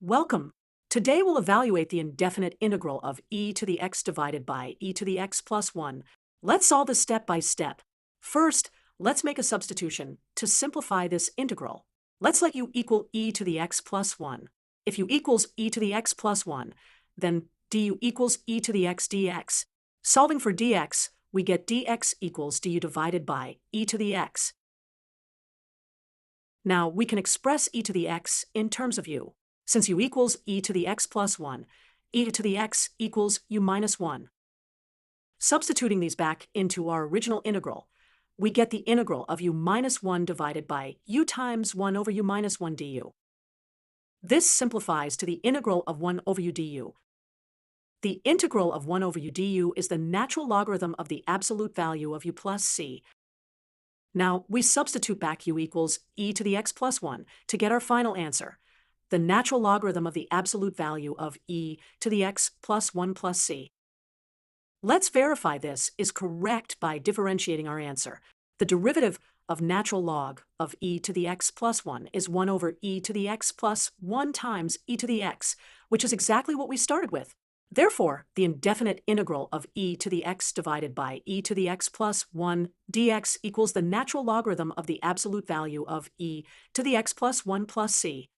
Welcome. Today we'll evaluate the indefinite integral of e to the x divided by e to the x plus 1. Let's solve this step by step. First, let's make a substitution to simplify this integral. Let's let u equal e to the x plus 1. If u equals e to the x plus 1, then du equals e to the x dx. Solving for dx, we get dx equals du divided by e to the x. Now we can express e to the x in terms of u. Since u equals e to the x plus 1, e to the x equals u minus 1. Substituting these back into our original integral, we get the integral of u minus 1 divided by u times 1 over u minus 1 du. This simplifies to the integral of 1 over u du. The integral of 1 over u du is the natural logarithm of the absolute value of u plus c. Now we substitute back u equals e to the x plus 1 to get our final answer, the natural logarithm of the absolute value of e to the x plus 1 plus c. Let's verify this is correct by differentiating our answer. The derivative of natural log of e to the x plus 1 is 1 over e to the x plus 1 times e to the x, which is exactly what we started with. Therefore, the indefinite integral of e to the x divided by e to the x plus 1 dx equals the natural logarithm of the absolute value of e to the x plus 1 plus c.